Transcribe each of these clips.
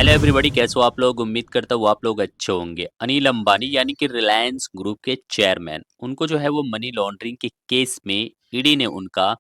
Hello everybody, कैसे हो आप लोग। उम्मीद करता हूँ आप लोग अच्छे होंगे। अनिल अंबानी यानी कि रिलायंस ग्रुप के चेयरमैन, उनको जो है वो मनी लॉन्ड्रिंग के केस में ईडी ने उनका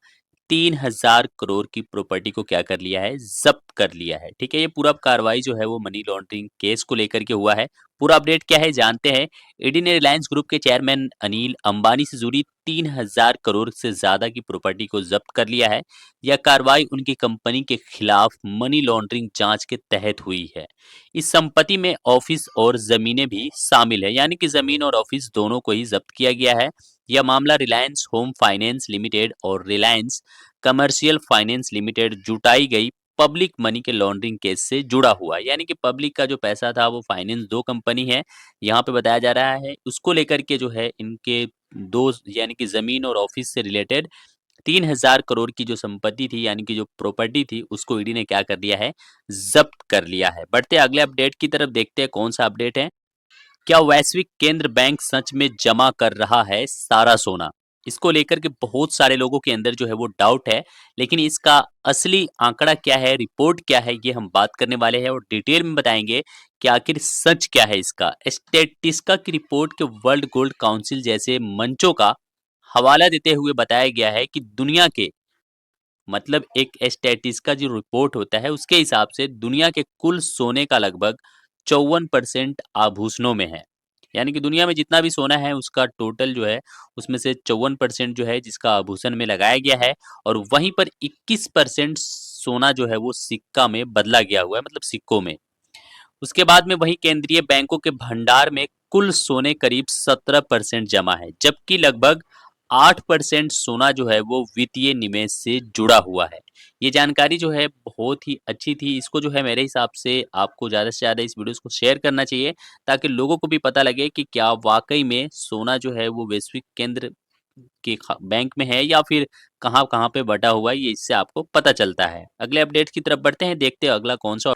3000 करोड़ की प्रॉपर्टी को क्या कर लिया है, जब्त कर लिया है। ठीक है, ये पूरा कार्रवाई जो है वो मनी लॉन्ड्रिंग केस को लेकर के हुआ है। पूरा अपडेट क्या है जानते हैं। ईडी ने रिलायंस ग्रुप के चेयरमैन अनिल अंबानी से जुड़ी 3000 करोड़ से ज्यादा की प्रॉपर्टी को जब्त कर लिया है। यह कार्रवाई उनकी कंपनी के खिलाफ मनी लॉन्ड्रिंग जांच के तहत हुई है। इस संपत्ति में ऑफिस और जमीनें भी शामिल है, यानी कि जमीन और ऑफिस दोनों को ही जब्त किया गया है। यह मामला रिलायंस होम फाइनेंस लिमिटेड और रिलायंस कमर्शियल फाइनेंस लिमिटेड जुटाई गई पब्लिक मनी के लॉन्ड्रिंग केस से जुड़ा हुआ है। यानी कि पब्लिक का जो पैसा था वो फाइनेंस दो कंपनी है, यहाँ पे बताया जा रहा है, उसको लेकर के जो है इनके दो यानी कि जमीन और ऑफिस से रिलेटेड 3000 करोड़ की जो संपत्ति थी यानी कि जो प्रॉपर्टी थी उसको ईडी ने क्या कर दिया है, जब्त कर लिया है। बढ़ते अगले अपडेट की तरफ, देखते हैं कौन सा अपडेट है। क्या वैश्विक केंद्र बैंक सच में जमा कर रहा है सारा सोना? इसको लेकर के बहुत सारे लोगों के अंदर जो है वो डाउट है, लेकिन इसका असली आंकड़ा क्या है, रिपोर्ट क्या है, ये हम बात करने वाले हैं और डिटेल में बताएंगे कि आखिर सच क्या है इसका। स्टेटिस्टिका की रिपोर्ट के वर्ल्ड गोल्ड काउंसिल जैसे मंचों का हवाला देते हुए बताया गया है कि दुनिया के मतलब एक स्टैटिस का जो रिपोर्ट होता है उसके हिसाब से दुनिया के कुल सोने का लगभग 54% आभूषणों में है। यानी कि दुनिया में जितना भी सोना है उसका टोटल जो है उसमें से 54% जो है जिसका आभूषण में लगाया गया है, और वहीं पर 21% सोना जो है वो सिक्का में बदला गया हुआ है, मतलब सिक्कों में। उसके बाद में वही केंद्रीय बैंकों के भंडार में कुल सोने करीब 17% जमा है, जबकि लगभग 8% सोना जो है वो वित्तीय निवेश से जुड़ा हुआ है। ये जानकारी जो है बहुत ही अच्छी थी। इसको जो है मेरे हिसाब से आपको ज़्यादा से ज़्यादा इस वीडियो को शेयर करना चाहिए, ताकि लोगों को भी पता लगे कि क्या वाकई में सोना जो है वो वैश्विक केंद्र के बैंक में है या फिर कहाँ कहाँ पे बटा हुआ है, ये इससे आपको पता चलता है। अगले अपडेट की तरफ बढ़ते हैं, देखते हैं अगला कौन सा।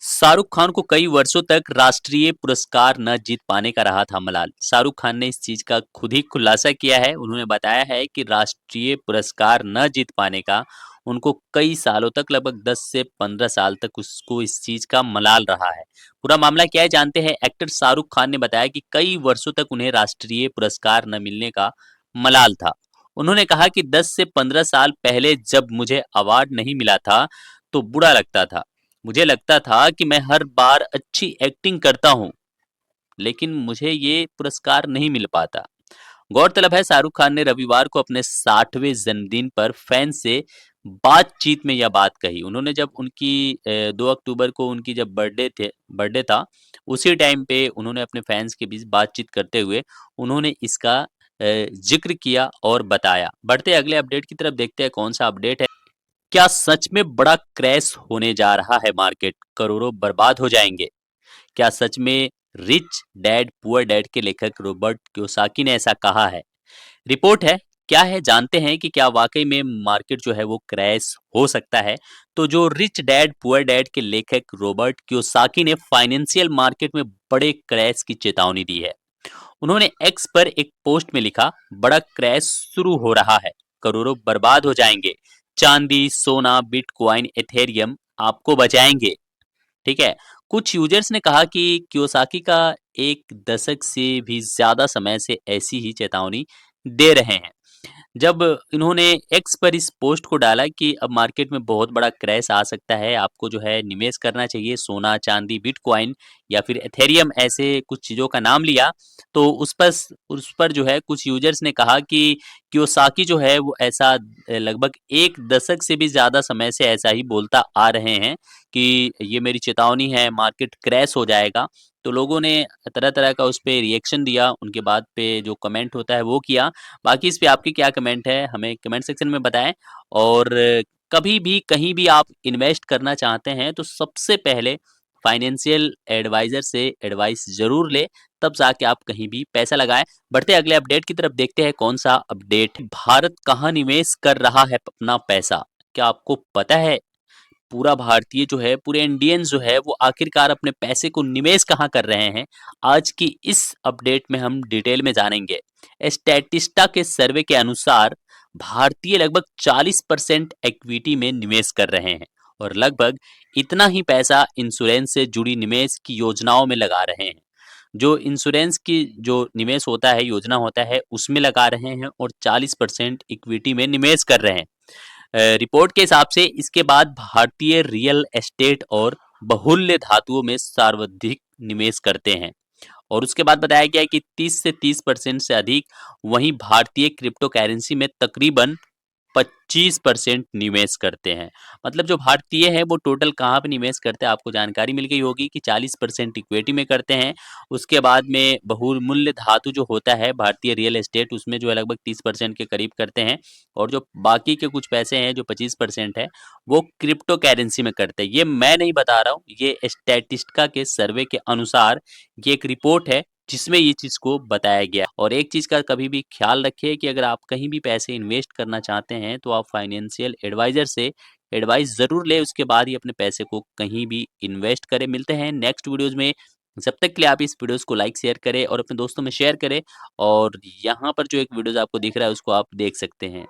शाहरुख खान को कई वर्षों तक राष्ट्रीय पुरस्कार न जीत पाने का रहा था मलाल। शाहरुख खान ने इस चीज का खुद ही खुलासा किया है। उन्होंने बताया है कि राष्ट्रीय पुरस्कार न जीत पाने का उनको कई सालों तक, लगभग 10 से 15 साल तक उसको इस चीज का मलाल रहा है। पूरा मामला क्या है जानते हैं। एक्टर शाहरुख खान ने बताया कि कई वर्षों तक उन्हें राष्ट्रीय पुरस्कार न मिलने का मलाल था। उन्होंने कहा कि 10 से 15 साल पहले जब मुझे अवार्ड नहीं मिला था तो बुरा लगता था। मुझे लगता था कि मैं हर बार अच्छी एक्टिंग करता हूँ, लेकिन मुझे ये पुरस्कार नहीं मिल पाता। गौरतलब है शाहरुख खान ने रविवार को अपने 60वें जन्मदिन पर फैन से बातचीत में यह बात कही। उन्होंने जब उनकी 2 अक्टूबर को उनकी जब बर्थडे था, उसी टाइम पे उन्होंने अपने फैंस के बीच बातचीत करते हुए उन्होंने इसका जिक्र किया और बताया। बढ़ते अगले अपडेट की तरफ, देखते हैं कौन सा अपडेट है। क्या सच में बड़ा क्रैश होने जा रहा है मार्केट, करोड़ों बर्बाद हो जाएंगे? क्या सच में रिच डैड पुअर डैड के लेखक रॉबर्ट कियोसाकी ने ऐसा कहा है? रिपोर्ट है, क्या है जानते हैं कि क्या वाकई में मार्केट जो है वो क्रैश हो सकता है। तो जो रिच डैड पुअर डैड के लेखक रॉबर्ट कियोसाकी ने फाइनेंशियल मार्केट में बड़े क्रैश की चेतावनी दी है। उन्होंने एक्स पर एक पोस्ट में लिखा, बड़ा क्रैश शुरू हो रहा है, करोड़ों बर्बाद हो जाएंगे, चांदी सोना बिटकॉइन एथेरियम आपको बचाएंगे। ठीक है। कुछ यूजर्स ने कहा कि कियोसाकी का एक दशक से भी ज्यादा समय से ऐसी ही चेतावनी दे रहे हैं। जब इन्होंने एक्स पर इस पोस्ट को डाला कि अब मार्केट में बहुत बड़ा क्रैश आ सकता है, आपको जो है निवेश करना चाहिए सोना चांदी बिटकॉइन या फिर एथेरियम, ऐसे कुछ चीज़ों का नाम लिया, तो उस पर जो है कुछ यूजर्स ने कहा कि कियोसाकी जो है वो ऐसा लगभग एक दशक से भी ज़्यादा समय से ऐसा ही बोलता आ रहे हैं कि ये मेरी चेतावनी है, मार्केट क्रैश हो जाएगा। तो लोगों ने तरह-तरह का उस पे रिएक्शन दिया, उनके बाद पे जो कमेंट होता है वो किया। बाकी इस पे आपकी क्या कमेंट है, हमें कमेंट सेक्शन में बताएं। और कभी भी कहीं भी आप इन्वेस्ट करना चाहते हैं तो सबसे पहले फाइनेंशियल एडवाइजर से एडवाइस जरूर ले, तब जाके आप कहीं भी पैसा लगाएं। बढ़ते अगले अपडेट की तरफ, देखते हैं कौन सा अपडेट। भारत कहाँ निवेश कर रहा है अपना पैसा, क्या आपको पता है? पूरा भारतीय जो है, पूरे इंडियंस जो है वो आखिरकार अपने पैसे को निवेश कहाँ कर रहे हैं, आज की इस अपडेट में हम डिटेल में जानेंगे। स्टैटिस्टा के सर्वे के अनुसार भारतीय लगभग 40% इक्विटी में निवेश कर रहे हैं और लगभग इतना ही पैसा इंश्योरेंस से जुड़ी निवेश की योजनाओं में लगा रहे हैं। जो इंश्योरेंस की जो निवेश होता है, योजना होता है, उसमें लगा रहे हैं और 40% इक्विटी में निवेश कर रहे हैं। रिपोर्ट के हिसाब से इसके बाद भारतीय रियल एस्टेट और बहुल्य धातुओं में सर्वाधिक निवेश करते हैं। और उसके बाद बताया गया है कि 30 से 30% से अधिक, वहीं भारतीय क्रिप्टो करेंसी में तकरीबन 25% निवेश करते हैं। मतलब जो भारतीय है वो टोटल कहाँ पे निवेश करते हैं, आपको जानकारी मिल गई होगी कि 40% इक्विटी में करते हैं। उसके बाद में बहुमूल्य धातु जो होता है भारतीय रियल एस्टेट, उसमें जो है लगभग 30% के करीब करते हैं। और जो बाकी के कुछ पैसे हैं, जो 25% है, वो क्रिप्टो करेंसी में करते हैं। ये मैं नहीं बता रहा हूँ, ये स्टैटिस्टिका के सर्वे के अनुसार ये एक रिपोर्ट है जिसमें ये चीज़ को बताया गया है। और एक चीज़ का कभी भी ख्याल रखिए कि अगर आप कहीं भी पैसे इन्वेस्ट करना चाहते हैं तो आप फाइनेंशियल एडवाइज़र से एडवाइस ज़रूर लें, उसके बाद ही अपने पैसे को कहीं भी इन्वेस्ट करें। मिलते हैं नेक्स्ट वीडियोज़ में, जब तक के लिए आप इस वीडियोज़ को लाइक शेयर करें और अपने दोस्तों में शेयर करें। और यहाँ पर जो एक वीडियोज़ आपको दिख रहा है उसको आप देख सकते हैं।